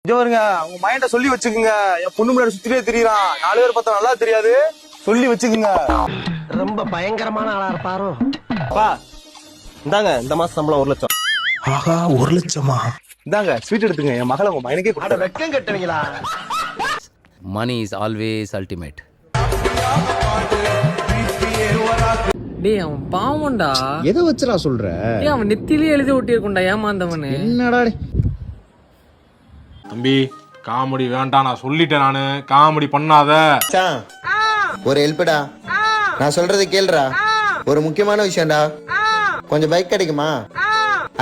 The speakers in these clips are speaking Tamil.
வருங்க உங்க மைண்ட சொல்லி வச்சுக்குங்க. என் பொண்ணு முன்னாடி சுத்திட்டே தெரியறான். 4 பேர் பார்த்தா நல்லா தெரியாது, சொல்லி வச்சுக்குங்க. ரொம்ப பயங்கரமான ஆளா இருப்பாரோ. அப்பா இந்தாங்க, இந்த மாசம் சம்பளம் 1 லட்சம். ஆஹா, 1 லட்சமா? இந்தாங்க ஸ்வீட் எடுத்துங்க, என் மகளை உங்க பையனுக்கே அட வெக்கம் கட்டுவீங்களா? Money is always ultimate. டேய் அவன் பாவம்டா. எதை வச்சுடா சொல்ற? டேய் அவன் நெத்திலே எழுதி ஒட்டியிருக்கும்டா ஏமாந்தவனு. என்னடா தம்பி காமெடி வேண்டாம், நான் சொல்லிட்டேன். நானு காமெடி பண்ணாத. ஒரு ஹெல்ப்டா, நான் சொல்றது கேளுடா. ஒரு முக்கியமான விஷயம்டா. கொஞ்சம் பைக் கிடைக்குமா?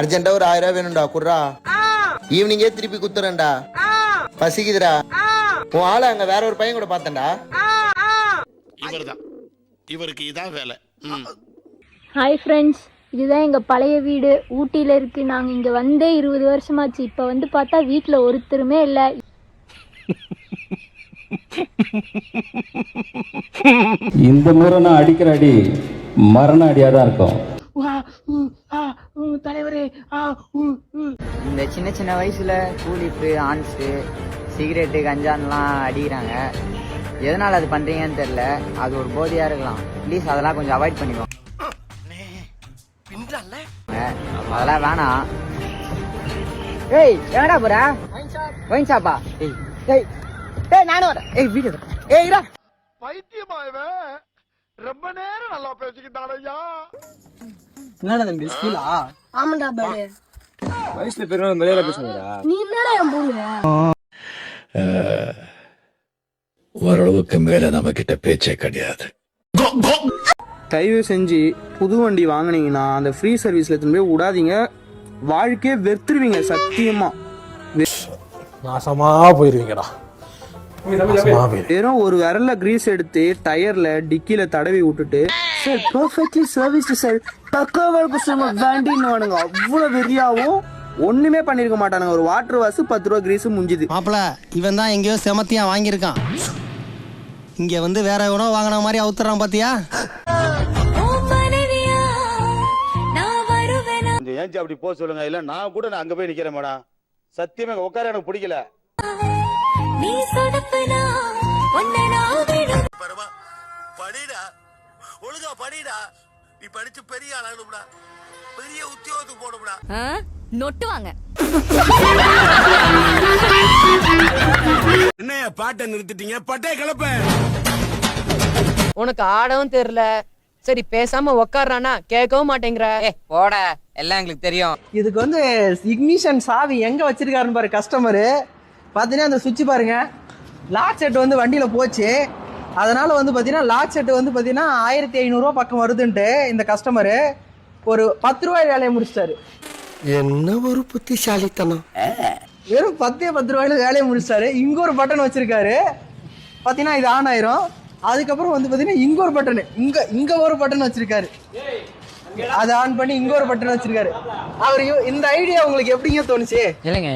அர்ஜென்ட்டா ஒரு 1000 ரூபாய் வேணும்டா, குடுறா. ஈவினிங்கே திருப்பி குத்துறேன்டா, பசிக்குதுடா. உன் ஆளை அங்க வேற ஒரு பையன் கூட பார்த்தேன்டா. இவர்தான், இவருக்கு இதான் வேலை. ஹாய் ஃப்ரெண்ட்ஸ், இதுதான் எங்கள் பழைய வீடு, ஊட்டியில் இருக்குது. நாங்கள் இங்கே வந்தே 20 வருஷமாச்சு. இப்போ வந்து பார்த்தா வீட்டில் ஒருத்தருமே இல்லை. இந்த முறை நான் அடிக்கிற அடி மரண அடியாக தான் இருக்கும். தலைவரே, இந்த சின்ன சின்ன வயசுல கூலிப்பு, ஆன்ஸு, சிகரெட்டு, கஞ்சான்லாம் அடிக்கிறாங்க. எதனால் அது பண்ணுறீங்கன்னு தெரில. அது ஒரு போதையாக இருக்கலாம். ப்ளீஸ் அதெல்லாம் கொஞ்சம் அவாய்ட் பண்ணிக்கோங்க. அதெல்லாம் வேணாம். ஏய் எங்கடா போற? ஒயின் ஷாப்பா? ஏய் ஏய் ஏய் நானும் வரேன். ஏய் வீடியோ ஏய் இரா பைத்தியமா இவன். ரொம்ப நேரம் நல்லா பேசிக்கிட்டானையா. என்னடா தம்பி ஸ்கூலா? ஆமாண்டா பாரு, வயசுல பெரிய மேல பேசுறா. நீ என்னடா என் பொண்ணு? ஓரளவுக்கு மேல நம்ம கிட்ட பேச்சே கிடையாது. தயவு செஞ்சு புது வண்டி வாங்கினீங்கன்னா அந்த ஃப்ரீ சர்வீஸ்ல எடுத்துன்னு போய் விடாதீங்க. வாழ்க்கையே வெறுத்துருவீங்க சத்தியமா. நாசமா போயிருவீங்கடா. வெறும் ஒரு விரல்ல கிரீஸ் எடுத்து டயர்ல டிக்கில தடவி விட்டுட்டு சார் பெர்ஃபெக்ட்லி சர்வீஸ் சார் பக்காவா சொல்லுங்க வேண்டின்னு வானுங்க. அவ்வளவு வெறியாவும் ஒண்ணுமே பண்ணிருக்க மாட்டானுங்க. ஒரு வாட்டர் வாஷ் 10 ரூபா கிரீஸ் முடிஞ்சுது. மாப்பிள இவன் தான் எங்கேயோ செமத்தியா வாங்கியிருக்கான். இங்க வந்து வேற எவனோ வாங்கின மாதிரி அவுத்துறான் பாத்தியா? ஏன்ச்சி அப்படி போக சொல்லுங்க, இல்ல நான் கூட அங்க போய் நிக்கிறேன் மேடம். சத்தியமா உட்கார எனக்கு பிடிக்கல. படிடா, ஒழுங்கா படிடா. நீ படிச்சு பெரிய ஆளாகணும்டா, பெரிய உத்தியோகத்துக்கு போகணும்டா. நொட்டுவாங்க. என்ன பாட்டை நிறுத்திட்டீங்க? பட்டே கிளப்ப. உனக்கு ஆடவும் தெரியல, சரி பேசாம உக்காடுறானா கேட்கவும் மாட்டேங்கிற. போட, எல்லாம் எங்களுக்கு தெரியும். இதுக்கு வந்து இக்னிஷன் சாவி எங்க வச்சிருக்காருன்னு பாரு கஸ்டமரு. பாத்தீங்கன்னா அந்த சுவிட்ச் பாருங்க, லாக் செட் வந்து வண்டியில போச்சு. அதனால வந்து பாத்தீங்கன்னா லாக் செட் வந்து பாத்தீங்கன்னா 1500 ரூபா பக்கம் வருதுன்ட்டு இந்த கஸ்டமரு ஒரு 10 ரூபாய் வேலையை முடிச்சிட்டாரு. என்ன ஒரு புத்திசாலித்தனம். வெறும் 10 ரூபாயில வேலையை முடிச்சிட்டாரு. இங்க ஒரு பட்டன் வச்சிருக்காரு பாத்தீங்கன்னா, இது ஆன் ஆயிரும். அதுக்கப்புறம் வந்து பாத்தீங்கன்னா இங்க ஒரு பட்டன், இங்க ஒரு பட்டன் வச்சிருக்காரு. அதை ஆன் பண்ணி இங்க ஒரு பட்டன் வச்சிருக்காரு. அவரு இந்த ஐடியா உங்களுக்கு எப்படிங்க தோணுச்சு? இல்லைங்க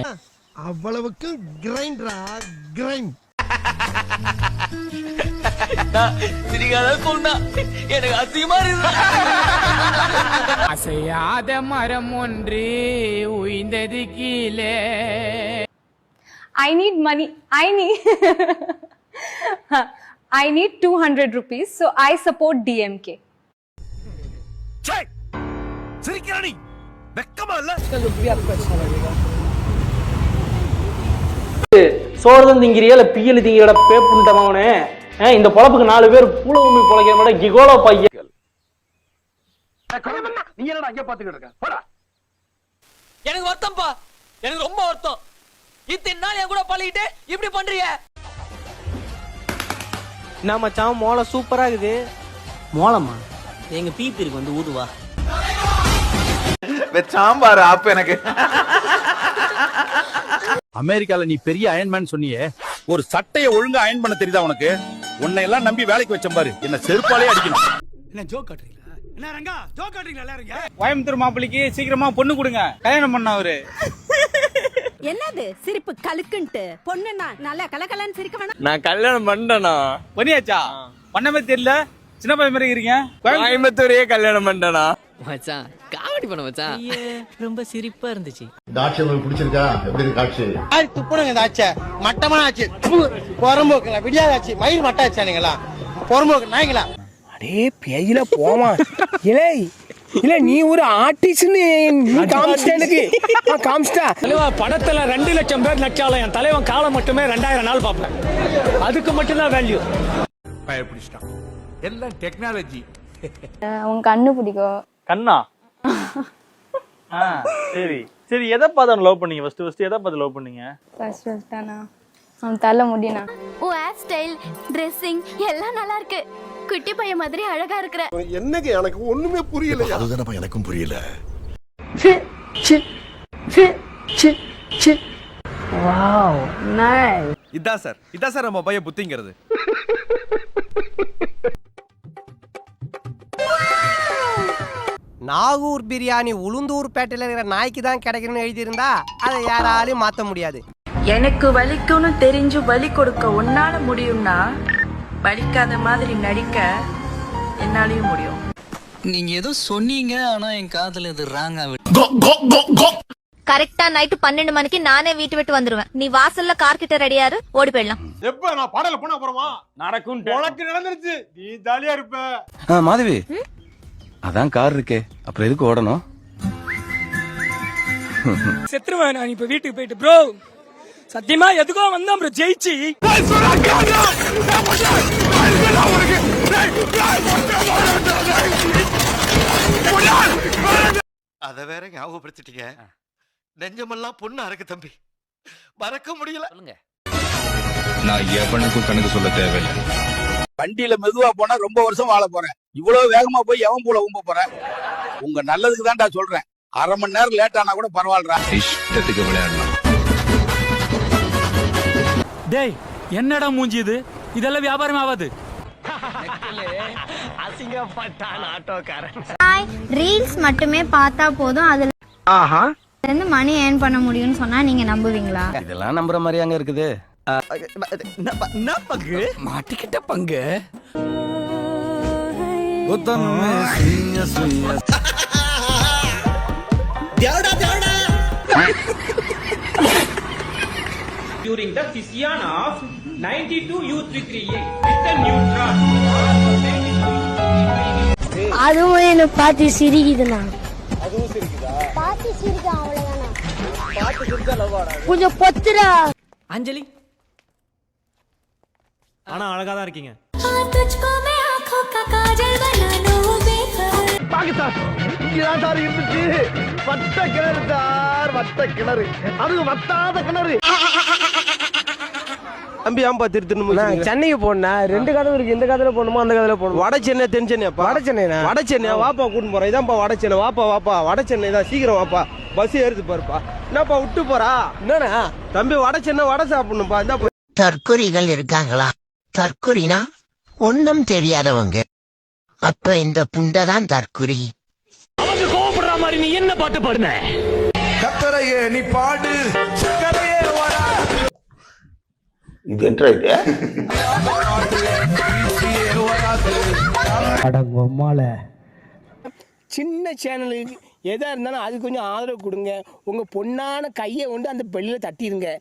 அவ்வளவுக்கு கிரைண்டரா கிரைண்ட். அசையாத மரம் ஒன்று உயிர்ந்தது கீழே. I need money. I need 200 rupees, so I support DMK. சிரிக்கிறானி வெக்கமா இல்ல? சோறுதான் திங்கிறியா இல்ல பியல் திங்கிறட பேப்புண்டவனே. இந்த பொழப்புக்கு 4 பேர் பூல உண்மை பொழைக்கிற மாதிரி கிகோலோ பையன். நீ என்னடா அங்க பாத்துக்கிட்டு இருக்க? போடா. எனக்கு வருத்தம்ப்பா, எனக்கு ரொம்ப வருத்தம். இத்தனை நாள் என் கூட பழகிட்டு இப்படி பண்றீங்க. என்ன மச்சான் மோளை சூப்பரா இருக்குது. மோளமா? எங்க பீப்பிருக்கு வந்து ஊதுவா. சாம்பார் ஆப் எனக்கு. அமெரிக்கால நீ பெரிய அயன்மேன் சொன்னியே, ஒரு சட்டையை ஒழுங்கா அயன் பண்ண தெரியுதா உனக்கு? உன்னை எல்லாம் நம்பி வேலைக்கு வச்ச பாரு, என்ன செருப்பாலே அடிக்கணும். என்ன ஜோக் காட்டுறீங்களா? என்ன ரங்கா ஜோக் காட்டுறீங்களா? எல்லாரும் கோயம்புத்தூர் மாப்பிள்ளைக்கு சீக்கிரமா பொண்ணு கொடுங்க, கல்யாணம் பண்ண அவரு. என்னது சிரிப்பு கலுக்குன்ட்டு? பொண்ணுன்னா நல்லா கலகலன்னு சிரிக்க வேணாம். நான் கல்யாணம் பண்ணேனா? பண்ணியாச்சா? பண்ணவே தெரியல, சின்ன பையன் மாதிரி இருக்கீங்க. கோயம்புத்தூரே கல்யாணம் பண்ணேனா? மச்சான் காமெடி காமெடி பண்ண மச்சான். ரொம்ப சிரிப்பா இருந்துச்சு. காட்சி உங்களுக்கு பிடிச்சிருக்கா? எப்படி இருக்கு காட்சி? துப்புணுங்க இந்த ஆச்சு மட்டமான ஆச்சு பொறம்போக்குங்களா விடியாத ஆச்சு மயில் மட்ட ஆச்சானுங்களா பொறம்போக்கு நாய்ங்களா. அடே பேயில போமா இலே இல்ல நீ ஒரு ஆர்டிஸ்ட்னு நீ காமிச்சிட்ட எனக்கு காமிச்சிட்டா. படத்துல 2 லட்சம் பேர் நச்சாலும் என் தலைவன் காலம் மட்டுமே 2000 நாள் பார்ப்பேன். அதுக்கு மட்டும்தான் வேல்யூ. பயப்பிடிச்சிட்டான். எல்லாம் டெக்னாலஜி. உங்க கண்ணு பிடிக்கும். கண்ணா சரி சரி. எதை பார்த்து லவ் பண்ணீங்க? ஃபர்ஸ்ட் எதை பார்த்து லவ் பண்ணீங்க? ஃபர்ஸ்ட் அவன் தலை முடினா. உன் ஹேர் ஸ்டைல், ட்ரெஸ்ஸிங் எல்லாம் நல்லா இருக்கு. குட்டி பையன் மாதிரி அழகா இருக்கிற. என்னங்க எனக்கு ஒண்ணுமே புரியல. அதுதானப்பா எனக்கும் புரியல. Wow nice. இதான் சார் நம்ம பையன் புத்திங்கிறது. நாகூர் பிரியாணி உளுந்தூர் பேட்டையில இருக்கிற நாய்க்கு தான் கிடைக்கணும்னு எழுதியிருந்தா அதை யாராலையும் மாத்த முடியாது. எனக்கு வலிக்கும்னு தெரிஞ்சு வலி கொடுக்க உன்னால முடியும்னா வலிக்காத மாதிரி நடிக்க என்னாலயும் முடியும். நீங்க ஏதோ சொன்னீங்க ஆனா என் காதுல இது ராங்கா. கரெக்டா நைட்டு 12 மணிக்கு நானே வீட்டு விட்டு வந்துருவேன். நீ வாசல்ல கார் கிட்ட ரெடியாரு, ஓடி போயிடலாம். எப்ப நான் பாடல போனா அப்புறமா நடக்கும். உனக்கு நடந்துருச்சு, நீ ஜாலியா இருப்ப. மாதவி, அதான் கார் இருக்கே, அப்புறம் எதுக்கு ஓடணும்? செத்துருவேன் நான் இப்ப வீட்டுக்கு போயிட்டு. ப்ரோ சத்தியமா எதுக்கோ வந்தா ப்ரோ ஜெயிச்சு. அத வேற ஞாபகப்படுத்திட்டீங்க. நெஞ்சமெல்லாம் பொண்ணு அறக்கு தம்பி, மறக்க முடியல. நான் எவனுக்கும் கணக்கு சொல்ல தேவையில்லை. வண்டியில மெதுவா போனா ரொம்ப வருஷம் வாழ போறேன். இவ்வளவு வேகமா போய் எவன் போல ஊம்ப போறேன்? உங்க நல்லதுக்கு தான்டா சொல்றேன். அரை மணி நேரம் லேட் ஆனா கூட பரவாயில்ல. இஷ்டத்துக்கு விளையாடலாம். டேய் என்னடா மூஞ்சி இது? இதெல்லாம் வியாபாரம் ஆகாது. அசிங்கப்பட்டான் ஆட்டோக்காரன். ரீல்ஸ் மட்டுமே பார்த்தா போதும் அதுல இருந்து மணி ஏர்ன் பண்ண முடியும்னு சொன்னா நீங்க நம்புவீங்களா? இதெல்லாம் நம்புற மாதிரி அங்க இருக்குது. பங்கு மாட்டிக்கிட்ட பங்கு. During the fission of 92U338 with the neutron. அதுவும் என்ன பார்த்து சிரிக்குதுண்ணா. அதுவும் சிரிக்குதா? பார்த்து சிரிக்க அவ்வளவுதானா? பார்த்து சிரிச்சா லவ் ஆடா. கொஞ்சம் பொத்துடா. அஞ்சலி ஆனா அழகா தான் இருக்கீங்க. பாகிஸ்தான் இங்கதான் சார் இருந்துச்சு. வட்ட கிணறு சார், வட்ட கிணறு. அது வத்தாத கிணறு. தம்பி ஆம்பா திருத்தணும். சென்னைக்கு போனா 2 கதவு இருக்கு. இந்த கதவுல போகணுமா அந்த கதவுல போகணுமா? வட சென்னை தென் சென்னையாப்பா? வட சென்னைனா? வட சென்னையா? வாப்பா கூட்டின்னு போறேன். இதான்ப்பா வட சென்னை. வாப்பா வட சென்னை தான். சீக்கிரம் வாப்பா, பஸ் ஏறுது பாருப்பா. என்னப்பா விட்டு போறா? என்னண்ணா தம்பி வட சென்னை வடை சாப்பிடணும்பா. இந்த தற்கொலைகள் இருக்காங்களா? தற்கொலைனா ஒன்னும் தெரியாதவங்க. அப்ப இந்த புண்டதான் தற்கொலை. அவங்க கோபப்படுற மாதிரி நீ என்ன பாட்டு பாடுன? கத்தரையே நீ பாடு, சக்கரையே வரா. இது என்ன இது? அடங்கம்மால சின்ன சேனலுக்கு எதா இருந்தாலும் அது கொஞ்சம் ஆதரவு கொடுங்க. உங்க பொண்ணான கையை கொண்டு அந்த பெல்லில தட்டிடுங்க.